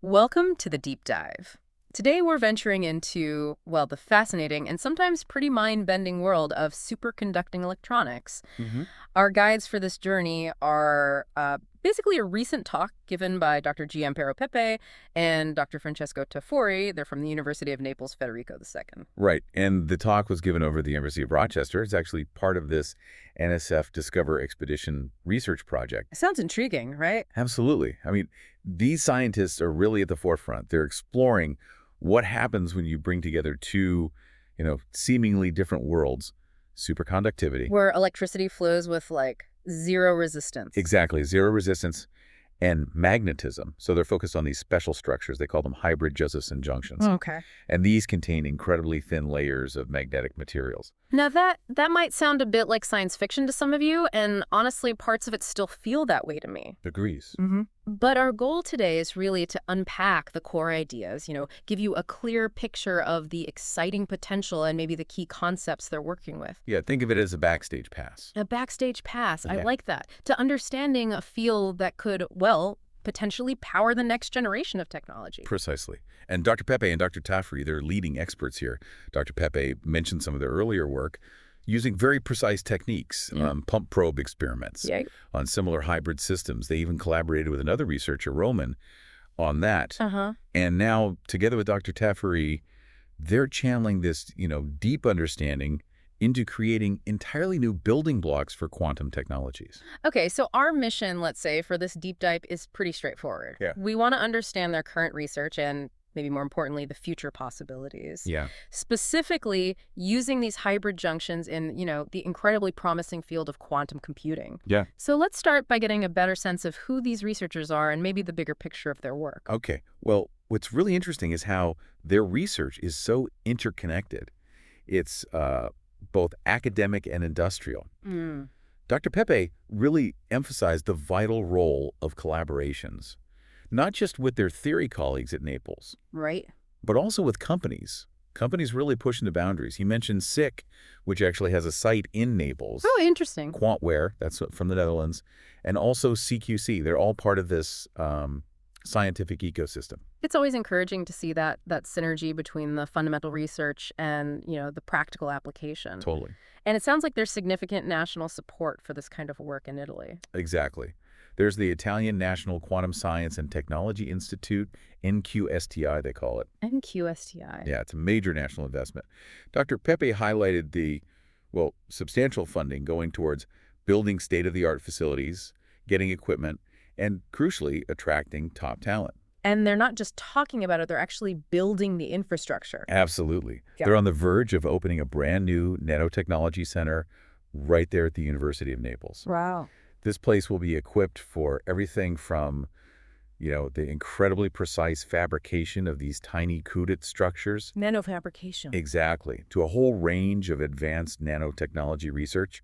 Welcome to the Deep Dive. Today we're venturing into, well, the fascinating and sometimes pretty mind-bending world of superconducting electronics. hmm Our guides for this journey are basically a recent talk given by Dr. Giampero Pepe and Dr. Francesco Tafori. They're from the University of Naples, Federico II. Right. And the talk was given over at the University of Rochester. It's actually part of this NSF Discover Expedition research project. Sounds intriguing, right? Absolutely. I mean, these scientists are really at the forefront. They're exploring what happens when you bring together two, seemingly different worlds, superconductivity. Where electricity flows with, like, zero resistance. Exactly. Zero resistance and magnetism. So they're focused on these special structures. They call them hybrid Josephson Junctions. Okay. And these contain incredibly thin layers of magnetic materials. Now that might sound a bit like science fiction to some of you, and honestly, parts of it still feel that way to me. Agrees. But our goal today is really to unpack the core ideas, give you a clear picture of the exciting potential and maybe the key concepts they're working with. Yeah, think of it as a backstage pass. A backstage pass, I Yeah. like that, to understanding a field that could, well, potentially power the next generation of technology. Precisely. And Dr. Pepe and Dr. Tafri, they're leading experts here. Dr. Pepe mentioned some of their earlier work using very precise techniques, Yeah. pump probe experiments Yeah. on similar hybrid systems. They even collaborated with another researcher, Roman, on that. Uh-huh. And now, together with Dr. Tafri, they're channeling this, deep understanding into creating entirely new building blocks for quantum technologies. Okay, so our mission, let's say, for this deep dive is pretty straightforward. Yeah. We want to understand their current research and maybe more importantly, the future possibilities. Yeah. Specifically, using these hybrid junctions in, the incredibly promising field of quantum computing. Yeah. So let's start by getting a better sense of who these researchers are and maybe the bigger picture of their work. Okay. Well, what's really interesting is how their research is so interconnected. It's both academic and industrial. Dr. Pepe really emphasized the vital role of collaborations, not just with their theory colleagues at Naples, Right? but also with companies. Companies really pushing the boundaries. He mentioned SICK, which actually has a site in Naples, Oh, interesting. Quantware, that's from the Netherlands, and also CQC. They're all part of this scientific ecosystem. It's always encouraging to see that synergy between the fundamental research and, the practical application. Totally. And it sounds like there's significant national support for this kind of work in Italy. Exactly. There's the Italian National Quantum Science and Technology Institute, NQSTI they call it. NQSTI. Yeah, it's a major national investment. Dr. Pepe highlighted the, substantial funding going towards building state-of-the-art facilities, getting equipment, and crucially, attracting top talent. And they're not just talking about it, they're actually building the infrastructure. Absolutely. Yeah. They're on the verge of opening a brand new nanotechnology center right there at the University of Naples. Wow. This place will be equipped for everything from, the incredibly precise fabrication of these tiny qubit structures. Nanofabrication. Exactly. To a whole range of advanced nanotechnology research.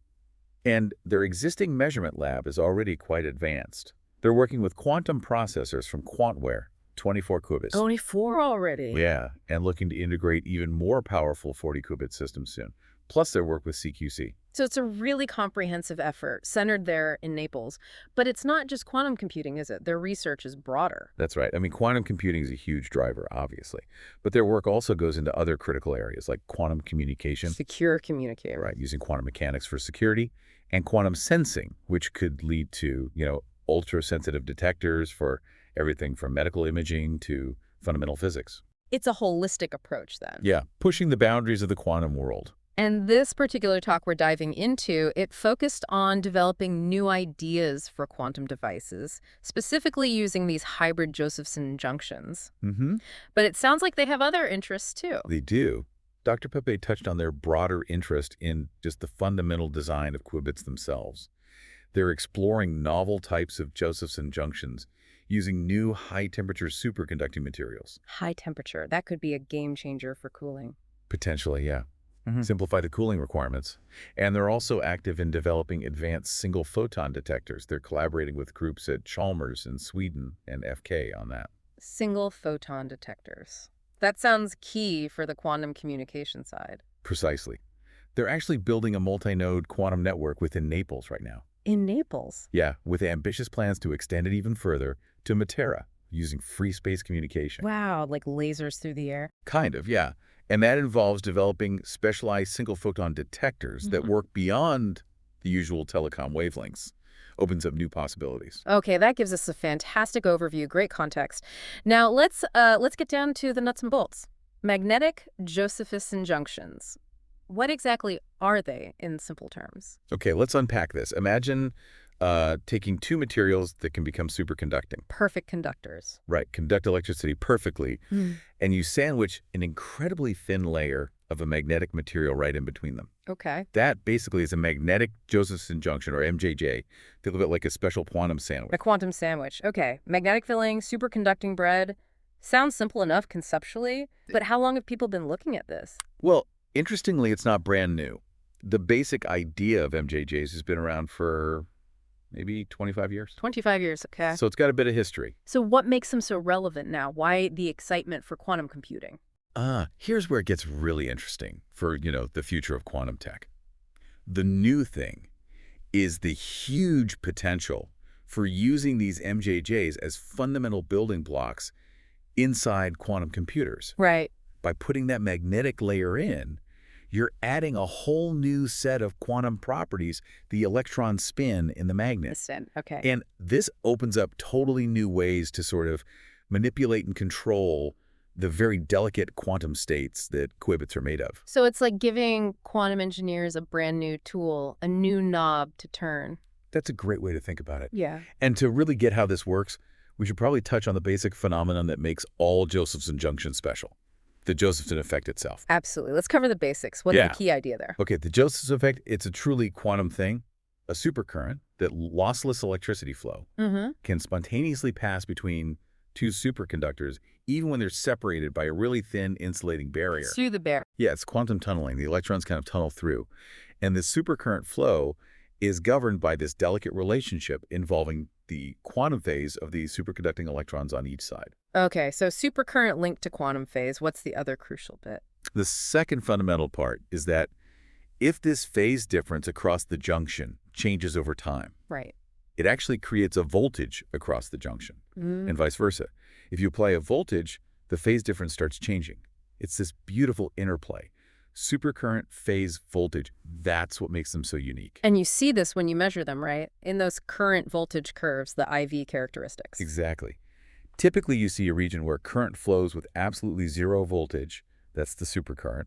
And their existing measurement lab is already quite advanced. They're working with quantum processors from Quantware, 24 qubits. Only 4 already. Yeah, and looking to integrate even more powerful 40-qubit systems soon. Plus their work with CQC. So it's a really comprehensive effort centered there in Naples. But it's not just quantum computing, is it? Their research is broader. That's right. I mean, quantum computing is a huge driver, obviously. But their work also goes into other critical areas like quantum communication. Secure communicator. Right, using quantum mechanics for security, and quantum sensing, which could lead to, ultra-sensitive detectors for everything from medical imaging to fundamental physics. It's a holistic approach then. Yeah, pushing the boundaries of the quantum world. And this particular talk we're diving into, it focused on developing new ideas for quantum devices, specifically using these hybrid Josephson junctions. But it sounds like they have other interests too. They do. Dr. Pepe touched on their broader interest in just the fundamental design of qubits themselves. They're exploring novel types of Josephson junctions using new high-temperature superconducting materials. High temperature, that could be a game changer for cooling. Potentially, yeah. Simplify the cooling requirements. And they're also active in developing advanced single-photon detectors. They're collaborating with groups at Chalmers in Sweden and FK on that. Single photon detectors. That sounds key for the quantum communication side. Precisely. They're actually building a multi-node quantum network within Naples right now. In Naples? Yeah, with ambitious plans to extend it even further to Matera, using free space communication. Wow, like lasers through the air. Kind of, yeah. And that involves developing specialized single-photon detectors that work beyond the usual telecom wavelengths. Opens up new possibilities. Okay, that gives us a fantastic overview, great context. Now let's get down to the nuts and bolts. Magnetic Josephson junctions. What exactly are they in simple terms? Okay, let's unpack this. Imagine taking two materials that can become superconducting. Perfect conductors. Right, conduct electricity perfectly, Mm. and you sandwich an incredibly thin layer of a magnetic material right in between them. Okay. That basically is a magnetic Josephson junction, or MJJ. Think of it like a special quantum sandwich. A quantum sandwich. Okay. Magnetic filling, superconducting bread. Sounds simple enough conceptually, but how long have people been looking at this? Well, interestingly, it's not brand new. The basic idea of MJJs has been around for maybe 25 years. 25 years, okay. So it's got a bit of history. So what makes them so relevant now? Why the excitement for quantum computing? Here's where it gets really interesting for, the future of quantum tech. The new thing is the huge potential for using these MJJs as fundamental building blocks inside quantum computers. Right. By putting that magnetic layer in, you're adding a whole new set of quantum properties, the electron spin in the magnet. Okay. And this opens up totally new ways to sort of manipulate and control the very delicate quantum states that qubits are made of. So it's like giving quantum engineers a brand new tool, a new knob to turn. That's a great way to think about it. Yeah. And to really get how this works, we should probably touch on the basic phenomenon that makes all Josephson junctions special, the Josephson effect itself. Absolutely. Let's cover the basics. What's the key idea there? Okay, the Josephson effect, it's a truly quantum thing. A supercurrent, that lossless electricity flow, can spontaneously pass between two superconductors even when they're separated by a really thin insulating barrier. Through the barrier. Yeah, it's quantum tunneling. The electrons kind of tunnel through. And this supercurrent flow is governed by this delicate relationship involving the quantum phase of the superconducting electrons on each side. Okay, so supercurrent linked to quantum phase. What's the other crucial bit? The second fundamental part is that if this phase difference across the junction changes over time, right, it actually creates a voltage across the junction, and vice versa. If you apply a voltage, the phase difference starts changing. It's this beautiful interplay. Supercurrent, phase, voltage, that's what makes them so unique. And you see this when you measure them, right? In those current voltage curves, the IV characteristics. Exactly. Typically, you see a region where current flows with absolutely zero voltage, that's the supercurrent,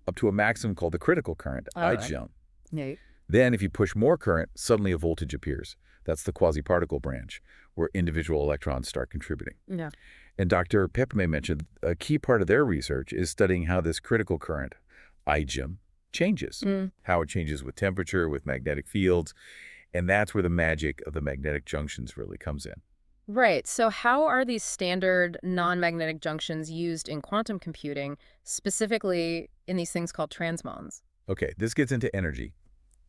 up to a maximum called the critical current, I zone. Right. Then, if you push more current, suddenly a voltage appears. That's the quasi-particle branch, where individual electrons start contributing. Yeah. And Dr. Pepe mentioned a key part of their research is studying how this critical current, IGEM, changes, how it changes with temperature, with magnetic fields, and that's where the magic of the magnetic junctions really comes in. Right. So how are these standard non-magnetic junctions used in quantum computing, specifically in these things called transmons? Okay, this gets into energy.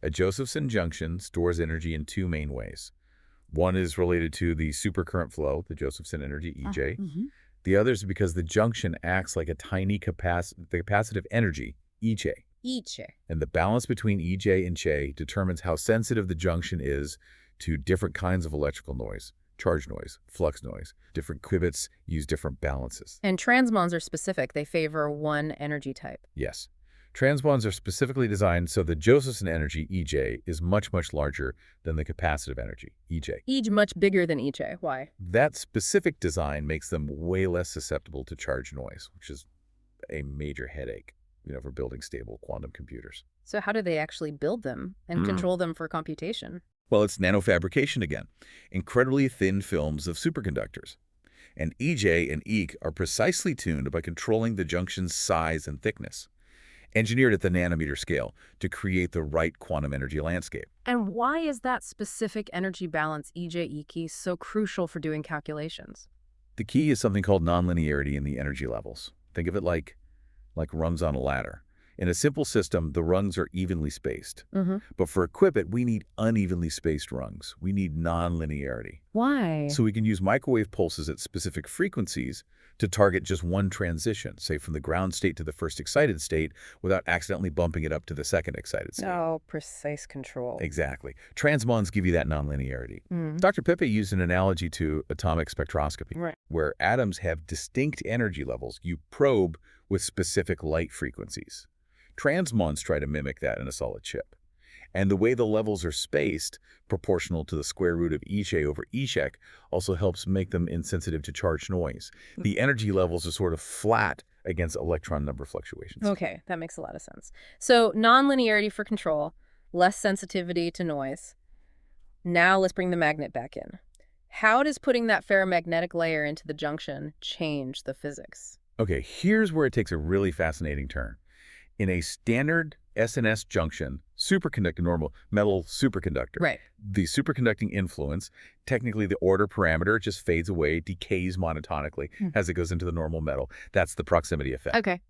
A Josephson junction stores energy in two main ways. One is related to the supercurrent flow, the Josephson energy, EJ. The other is because the junction acts like a tiny capacitive energy, EJ. EJ. And the balance between EJ and Che determines how sensitive the junction is to different kinds of electrical noise, charge noise, flux noise. Different qubits use different balances. And transmons are specific. They favor one energy type. Yes. Transmons are specifically designed so the Josephson energy, EJ, is much, much larger than the capacitive energy, EJ. EJ much bigger than EJ. Why? That specific design makes them way less susceptible to charge noise, which is a major headache, for building stable quantum computers. So how do they actually build them and control them for computation? Well, it's nanofabrication again. Incredibly thin films of superconductors. And EJ and EQ are precisely tuned by controlling the junction's size and thickness, engineered at the nanometer scale to create the right quantum energy landscape. And why is that specific energy balance, EJ-EQ, so crucial for doing calculations? The key is something called nonlinearity in the energy levels. Think of it like rungs on a ladder. In a simple system, the rungs are evenly spaced. But for a qubit, we need unevenly spaced rungs. We need nonlinearity. Why? So we can use microwave pulses at specific frequencies to target just one transition, say from the ground state to the first excited state, without accidentally bumping it up to the second excited state. Oh, precise control. Exactly. Transmons give you that nonlinearity. Mm. Dr. Pepe used an analogy to atomic spectroscopy, Right. where atoms have distinct energy levels you probe with specific light frequencies. Transmons try to mimic that in a solid chip. And the way the levels are spaced, proportional to the square root of each A over each Ek, also helps make them insensitive to charge noise. The energy levels are sort of flat against electron number fluctuations. Okay, that makes a lot of sense. So nonlinearity for control, less sensitivity to noise. Now let's bring the magnet back in. How does putting that ferromagnetic layer into the junction change the physics? Okay, here's where it takes a really fascinating turn. In a standard S&S junction, superconducting normal metal superconductor, Right. the superconducting influence, technically the order parameter, just fades away, decays monotonically as it goes into the normal metal. That's the proximity effect. Okay.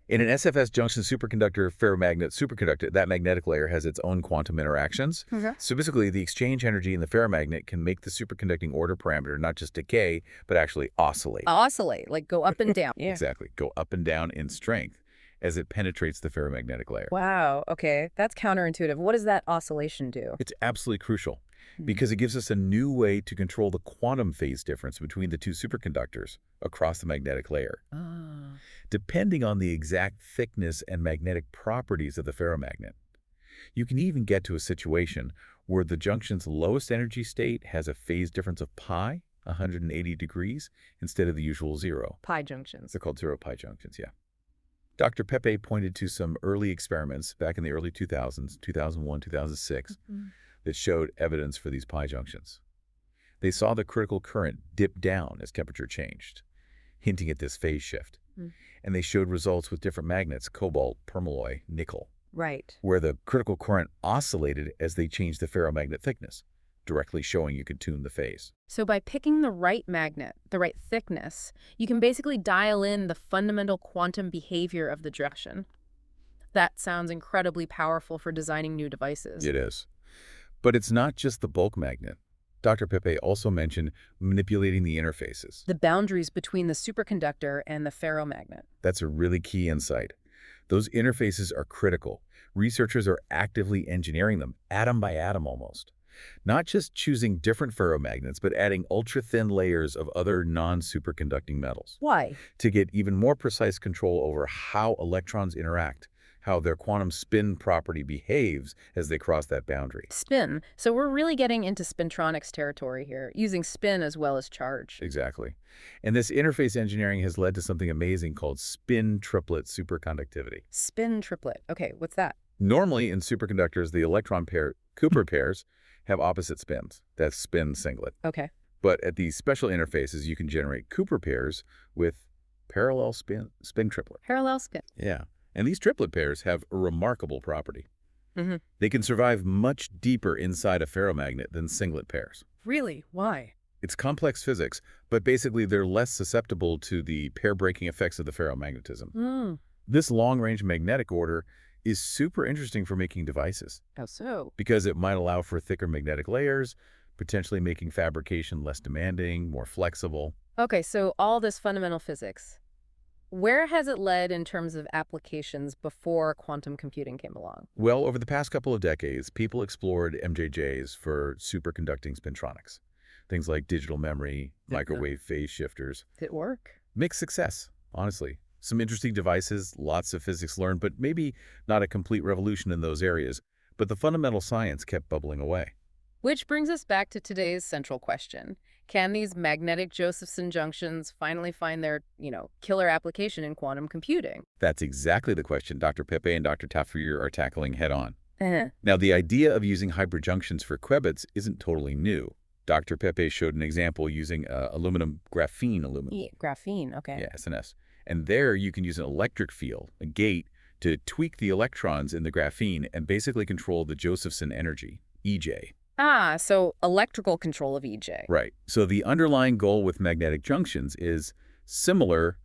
In an SFS junction superconductor ferromagnet superconductor, that magnetic layer has its own quantum interactions. Okay. So basically, the exchange energy in the ferromagnet can make the superconducting order parameter not just decay, but actually oscillate. Oscillate, like go up and down. Yeah. Exactly. Go up and down in strength as it penetrates the ferromagnetic layer. Wow, okay. That's counterintuitive. What does that oscillation do? It's absolutely crucial because it gives us a new way to control the quantum phase difference between the two superconductors across the magnetic layer. Ah. Depending on the exact thickness and magnetic properties of the ferromagnet. You can even get to a situation where the junction's lowest energy state has a phase difference of pi, 180 degrees, instead of the usual 0. Pi junctions. They're called 0 pi junctions, yeah. Dr. Pepe pointed to some early experiments back in the early 2000s, 2001, 2006, that showed evidence for these pi junctions. They saw the critical current dip down as temperature changed, hinting at this phase shift. And they showed results with different magnets, cobalt, permalloy, nickel, Right. where the critical current oscillated as they changed the ferromagnet thickness, directly showing you could tune the phase. So by picking the right magnet, the right thickness, you can basically dial in the fundamental quantum behavior of the junction. That sounds incredibly powerful for designing new devices. It is. But it's not just the bulk magnet. Dr. Pepe also mentioned manipulating the interfaces. The boundaries between the superconductor and the ferromagnet. That's a really key insight. Those interfaces are critical. Researchers are actively engineering them, atom by atom almost. Not just choosing different ferromagnets, but adding ultra-thin layers of other non-superconducting metals Why? to get even more precise control over how electrons interact, how their quantum spin property behaves as they cross that boundary. Spin. So we're really getting into spintronics territory here, using spin as well as charge. Exactly. And this interface engineering has led to something amazing called spin triplet superconductivity. Spin triplet. Okay, what's that? Normally, in superconductors, the electron pair, Cooper pairs, have opposite spins. That's spin singlet. Okay. But at these special interfaces, you can generate Cooper pairs with parallel spin triplet. Parallel spin. Yeah. And these triplet pairs have a remarkable property. Mm-hmm. They can survive much deeper inside a ferromagnet than singlet pairs. Really? Why? It's complex physics, but basically they're less susceptible to the pair-breaking effects of the ferromagnetism. This long-range magnetic order is super interesting for making devices How so? because it might allow for thicker magnetic layers, potentially making fabrication less demanding, more flexible. Okay, so all this fundamental physics, where has it led in terms of applications before quantum computing came along? Well, over the past couple of decades, people explored MJJs for superconducting spintronics. Things like digital memory, microwave phase shifters. Did it work? Mixed success, honestly. Some interesting devices, lots of physics learned, but maybe not a complete revolution in those areas. But the fundamental science kept bubbling away. Which brings us back to today's central question. Can these magnetic Josephson junctions finally find their, killer application in quantum computing? That's exactly the question Dr. Pepe and Dr. Tafour are tackling head-on. Now, the idea of using hybrid junctions for qubits isn't totally new. Dr. Pepe showed an example using graphene aluminum. Yeah, graphene, okay. Yeah, S&S. And there you can use an electric field, a gate, to tweak the electrons in the graphene and basically control the Josephson energy, EJ. Ah, so electrical control of EJ. Right. So the underlying goal with magnetic junctions is similar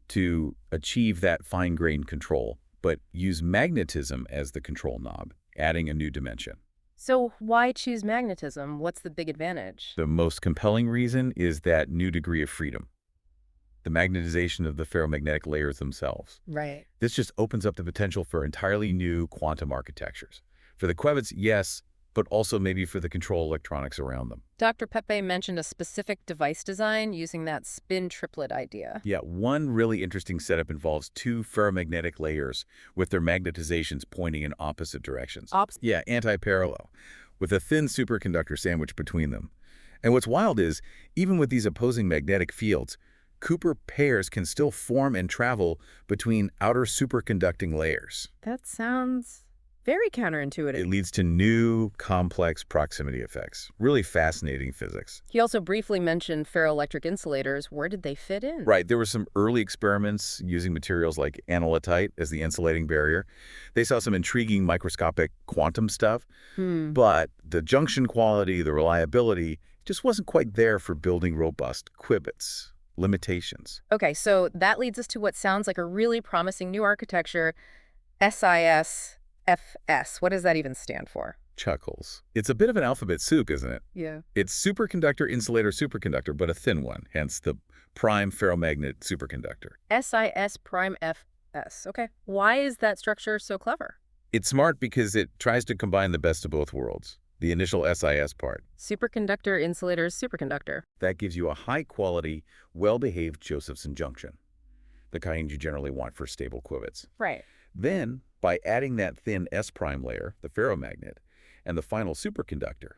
to achieve that fine-grained control, but use magnetism as the control knob, adding a new dimension. So why choose magnetism? What's the big advantage? The most compelling reason is that new degree of freedom. the magnetization of the ferromagnetic layers themselves. Right. This just opens up the potential for entirely new quantum architectures. For the qubits, yes, but also maybe for the control electronics around them. Dr. Pepe mentioned a specific device design using that spin triplet idea. Yeah, one really interesting setup involves two ferromagnetic layers with their magnetizations pointing in opposite directions. Yeah, anti-parallel, with a thin superconductor sandwich between them. And what's wild is, even with these opposing magnetic fields, Cooper pairs can still form and travel between outer superconducting layers. That sounds very counterintuitive. It leads to new, complex proximity effects. Really fascinating physics. He also briefly mentioned ferroelectric insulators. Where did they fit in? Right. There were some early experiments using materials like analytite as the insulating barrier. They saw some intriguing microscopic quantum stuff, but the junction quality, the reliability, just wasn't quite there for building robust qubits. Limitations. Okay, so that leads us to what sounds like a really promising new architecture, SIS'FS. What does that even stand for? Chuckles. It's a bit of an alphabet soup, isn't it? Yeah. It's superconductor, insulator, superconductor, but a thin one, hence the prime ferromagnet superconductor. SIS prime FS. Okay. Why is that structure so clever? It's smart because it tries to combine the best of both worlds. The initial SIS part. Superconductor, insulator, superconductor. That gives you a high-quality, well-behaved Josephson junction, the kind you generally want for stable qubits. Right. Then, by adding that thin S-prime layer, the ferromagnet, and the final superconductor,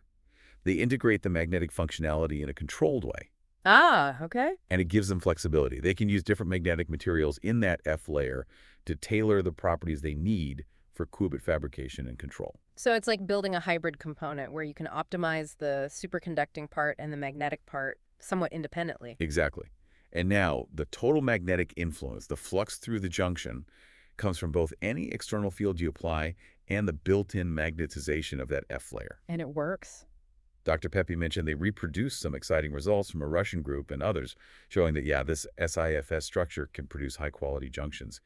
they integrate the magnetic functionality in a controlled way. Ah, okay. And it gives them flexibility. They can use different magnetic materials in that F layer to tailor the properties they need for qubit fabrication and control. So it's like building a hybrid component where you can optimize the superconducting part and the magnetic part somewhat independently. Exactly. And now, the total magnetic influence, the flux through the junction, comes from both any external field you apply and the built-in magnetization of that F layer. And it works. Dr. Pepe mentioned they reproduced some exciting results from a Russian group and others, showing that, yeah, this SIFS structure can produce high-quality junctions,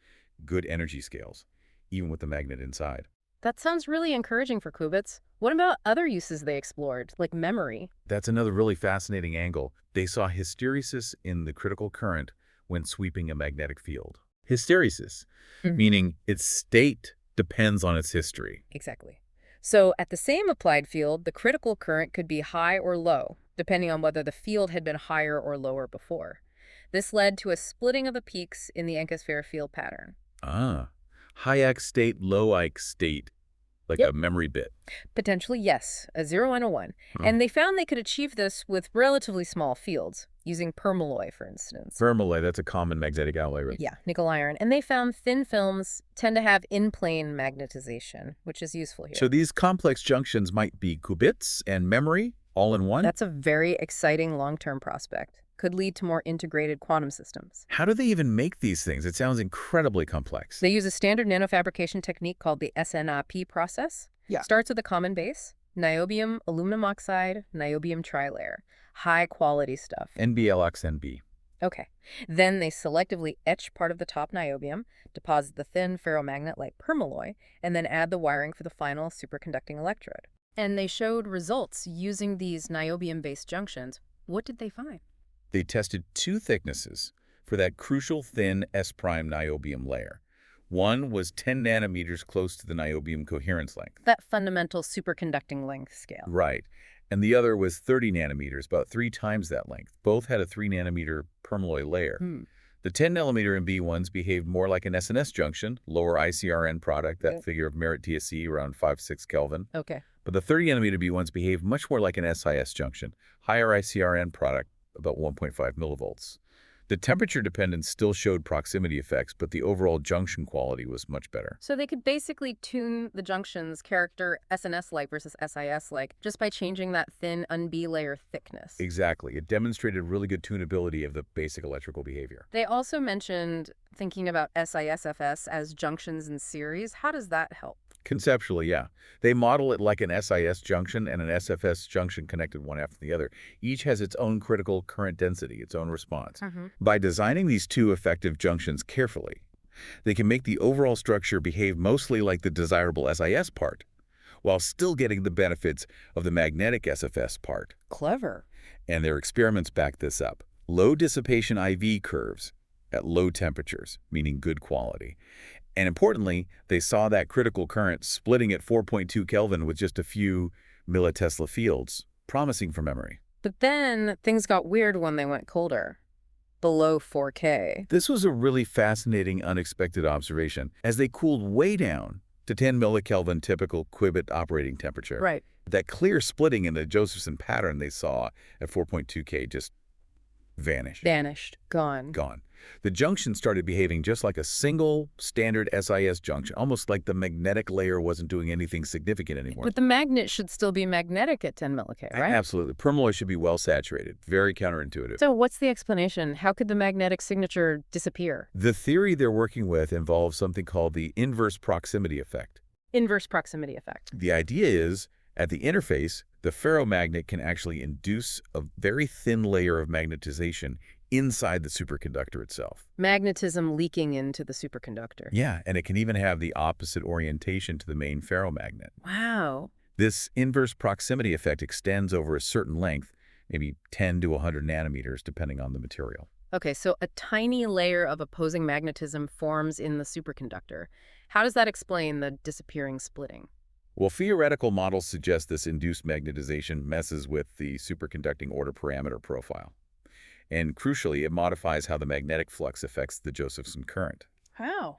good energy scales, even with the magnet inside. That sounds really encouraging for qubits. What about other uses they explored, like memory? That's another really fascinating angle. They saw hysteresis in the critical current when sweeping a magnetic field. Hysteresis, meaning its state depends on its history. Exactly. So at the same applied field, the critical current could be high or low, depending on whether the field had been higher or lower before. This led to a splitting of the peaks in the Encke field pattern. Ah, high X state, low X state, like a memory bit. Potentially, yes, a 0 and a 1. And they found they could achieve this with relatively small fields, using permalloy, for instance. Permalloy, that's a common magnetic alloy, right? Yeah, nickel iron. And they found thin films tend to have in-plane magnetization, which is useful here. So these complex junctions might be qubits and memory all in one? That's a very exciting long-term prospect. Could lead to more integrated quantum systems. How do they even make these things? It sounds incredibly complex. They use a standard nanofabrication technique called the SNIP process. Yeah. Starts with a common base, niobium, aluminum oxide, niobium trilayer. High-quality stuff. NBLXNB. Okay. Then they selectively etch part of the top niobium, deposit the thin ferromagnet like permalloy, and then add the wiring for the final superconducting electrode. And they showed results using these niobium-based junctions. What did they find? They tested two thicknesses for that crucial thin S-prime niobium layer. One was 10 nanometers close to the niobium coherence length. That fundamental superconducting length scale. Right. And the other was 30 nanometers, about 3 times that length. Both had a 3 nanometer permalloy layer. The 10 nanometer MB ones behaved more like an SNS junction, lower ICRN product, that figure of merit TSC around 5-6 Kelvin. Okay. But the 30 nanometer B ones behaved much more like an SIS junction, higher ICRN product, about 1.5 millivolts. The temperature dependence still showed proximity effects, but the overall junction quality was much better. So they could basically tune the junction's character SNS-like versus SIS-like just by changing that thin UNB layer thickness. Exactly. It demonstrated really good tunability of the basic electrical behavior. They also mentioned thinking about SIS'FS as junctions in series. How does that help? Conceptually, yeah. They model it like an SIS junction and an SFS junction connected one after the other. Each has its own critical current density, its own response. By designing these two effective junctions carefully, they can make the overall structure behave mostly like the desirable SIS part, while still getting the benefits of the magnetic SFS part. Clever. And their experiments back this up. low dissipation IV curves at low temperatures, meaning good quality. And importantly, they saw that critical current splitting at 4.2 Kelvin with just a few millitesla fields, promising for memory. But then things got weird when they went colder, below 4K. This was a really fascinating, unexpected observation. As they cooled way down to 10 millikelvin typical qubit operating temperature, Right. that clear splitting in the Josephson pattern they saw at 4.2 K just vanished. Vanished. Gone. Gone. The junction started behaving just like a single standard SIS junction, almost like the magnetic layer wasn't doing anything significant anymore. But the magnet should still be magnetic at 10 milliK, right? Absolutely. Permalloy should be well saturated. Very counterintuitive. So what's the explanation? How could the magnetic signature disappear? The theory they're working with involves something called the inverse proximity effect. Inverse proximity effect. The idea is, at the interface, the ferromagnet can actually induce a very thin layer of magnetization inside the superconductor itself. Magnetism leaking into the superconductor. Yeah, and it can even have the opposite orientation to the main ferromagnet. Wow. This inverse proximity effect extends over a certain length, maybe 10 to 100 nanometers, depending on the material. Okay, so a tiny layer of opposing magnetism forms in the superconductor. How does that explain the disappearing splitting? Well, theoretical models suggest this induced magnetization messes with the superconducting order parameter profile. And crucially, it modifies how the magnetic flux affects the Josephson current. How?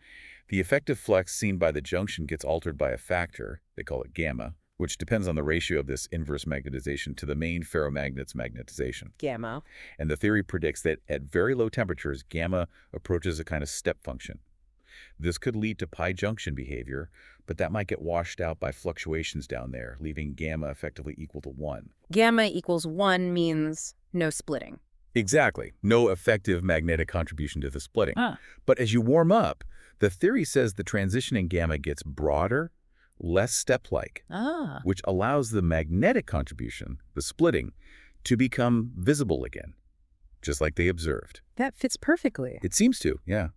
The effective flux seen by the junction gets altered by a factor, they call it gamma, which depends on the ratio of this inverse magnetization to the main ferromagnet's magnetization. Gamma. And the theory predicts that at very low temperatures, gamma approaches a kind of step function. This could lead to pi junction behavior, but that might get washed out by fluctuations down there, leaving gamma effectively equal to 1. Gamma equals 1 means no splitting. Exactly. No effective magnetic contribution to the splitting. Ah. But as you warm up, the theory says the transition in gamma gets broader, less step-like, which allows the magnetic contribution, the splitting, to become visible again, just like they observed. That fits perfectly. It seems to, yeah.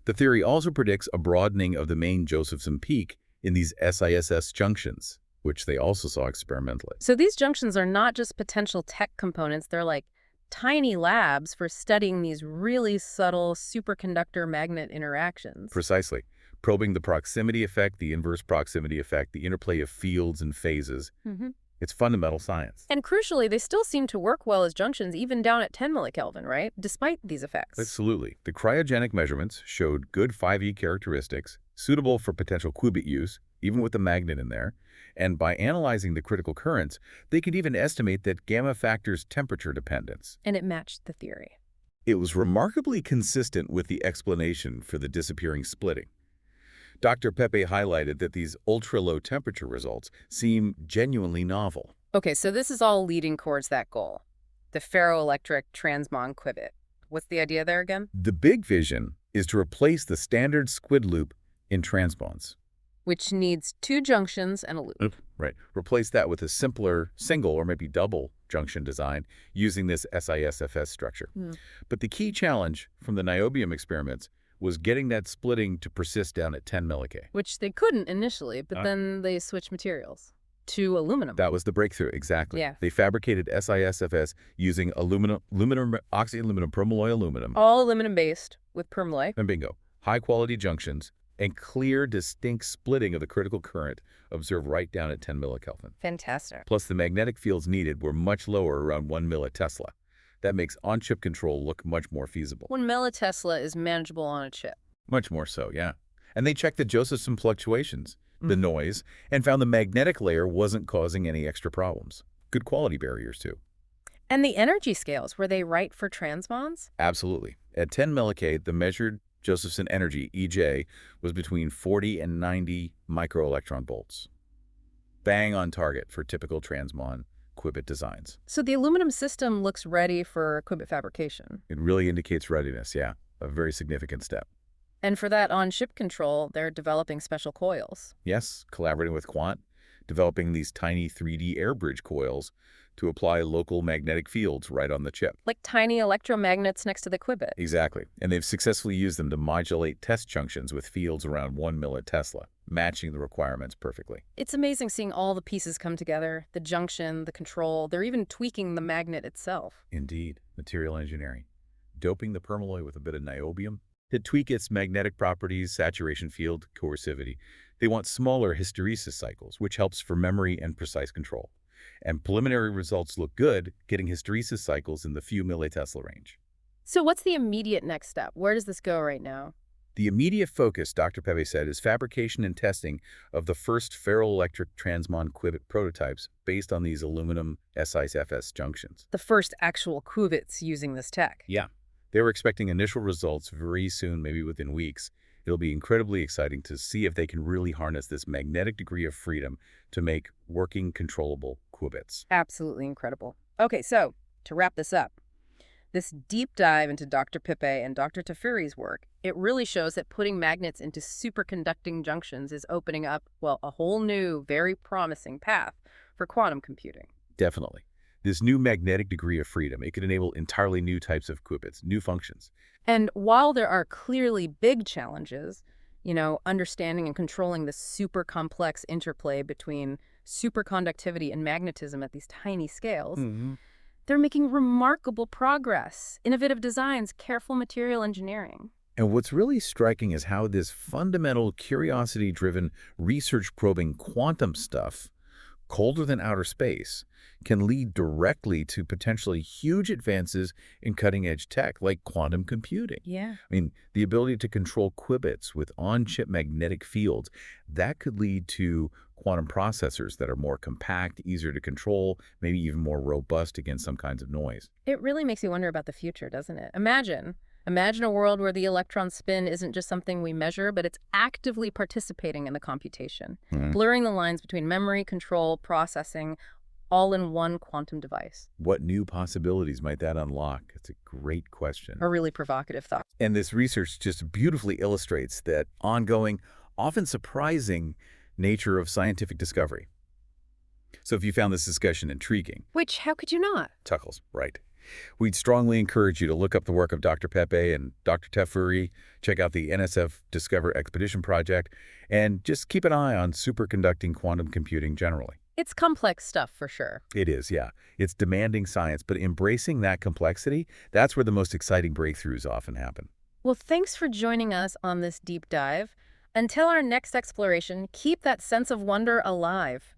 The theory also predicts a broadening of the main Josephson peak in these SIS'FS junctions, which they also saw experimentally. So these junctions are not just potential tech components, they're like tiny labs for studying these really subtle superconductor magnet interactions. Precisely. Probing the proximity effect, the inverse proximity effect, the interplay of fields and phases. It's fundamental science. And crucially, they still seem to work well as junctions even down at 10 millikelvin, right? Despite these effects. Absolutely. The cryogenic measurements showed good 5E characteristics, suitable for potential qubit use, even with the magnet in there. And by analyzing the critical currents, they could even estimate that gamma factor's temperature dependence. And it matched the theory. It was remarkably consistent with the explanation for the disappearing splitting. Dr. Pepe highlighted that these ultra-low temperature results seem genuinely novel. Okay, so this is all leading towards that goal, the ferroelectric transmon qubit. What's the idea there again? The big vision is to replace the standard squid loop in transmons. Which needs 2 junctions and a loop. Right. Replace that with a simpler single or maybe double junction design using this SIS'FS structure. But the key challenge from the niobium experiments was getting that splitting to persist down at 10 milliK. Which they couldn't initially, but then they switched materials to aluminum. That was the breakthrough, exactly. Yeah. They fabricated SIS'FS using oxyaluminum permalloy aluminum. All aluminum-based with permalloy. And bingo, high-quality junctions and clear, distinct splitting of the critical current observed right down at 10 millikelvin. Fantastic. Plus, the magnetic fields needed were much lower, around 1 millitesla. That makes on-chip control look much more feasible. 1 millitesla is manageable on a chip. Much more so, yeah. And they checked the Josephson fluctuations, the noise, and found the magnetic layer wasn't causing any extra problems. Good quality barriers, too. And the energy scales, were they right for transmons? Absolutely. At 10 milliK, the measured Josephson energy, EJ, was between 40 and 90 microelectron volts. Bang on target for typical transmon qubit designs. So the aluminum system looks ready for qubit fabrication. It really indicates readiness, yeah. A very significant step. And for that on-chip control, they're developing special coils. Yes, collaborating with Quant, developing these tiny 3D air bridge coils to apply local magnetic fields right on the chip. Like tiny electromagnets next to the qubit. Exactly. And they've successfully used them to modulate test junctions with fields around 1 millitesla, matching the requirements perfectly. It's amazing seeing all the pieces come together, the junction, the control. They're even tweaking the magnet itself. Indeed. Material engineering. Doping the permalloy with a bit of niobium to tweak its magnetic properties, saturation field, coercivity. They want smaller hysteresis cycles, which helps for memory and precise control. And preliminary results look good, getting hysteresis cycles in the few millitesla range. So what's the immediate next step? Where does this go right now? The immediate focus, Dr. Pepe said, is fabrication and testing of the first ferroelectric transmon qubit prototypes based on these aluminum SIS'FS junctions. The first actual qubits using this tech. Yeah, they were expecting initial results very soon, maybe within weeks. It'll be incredibly exciting to see if they can really harness this magnetic degree of freedom to make working, controllable qubits. Absolutely incredible. Okay, so to wrap this up, this deep dive into Dr. Pepe and Dr. Tafuri's work, it really shows that putting magnets into superconducting junctions is opening up, well, a whole new, very promising path for quantum computing. Definitely. This new magnetic degree of freedom, it could enable entirely new types of qubits, new functions. And while there are clearly big challenges, understanding and controlling the super complex interplay between superconductivity and magnetism at these tiny scales, they're making remarkable progress. Innovative designs, careful material engineering. And what's really striking is how this fundamental curiosity-driven research-probing quantum stuff, colder than outer space, can lead directly to potentially huge advances in cutting-edge tech like quantum computing. Yeah. I mean, the ability to control qubits with on-chip magnetic fields, that could lead to quantum processors that are more compact, easier to control, maybe even more robust against some kinds of noise. It really makes you wonder about the future, doesn't it? Imagine a world where the electron spin isn't just something we measure, but it's actively participating in the computation, blurring the lines between memory, control, processing, all in one quantum device. What new possibilities might that unlock? It's a great question. A really provocative thought. And this research just beautifully illustrates that ongoing, often surprising nature of scientific discovery. So if you found this discussion intriguing... Which, how could you not? Tuckles, right. We'd strongly encourage you to look up the work of Dr. Pepe and Dr. Tafuri, check out the NSF Discover Expedition Project, and just keep an eye on superconducting quantum computing generally. It's complex stuff, for sure. It is, yeah. It's demanding science, but embracing that complexity, that's where the most exciting breakthroughs often happen. Well, thanks for joining us on this deep dive. Until our next exploration, keep that sense of wonder alive.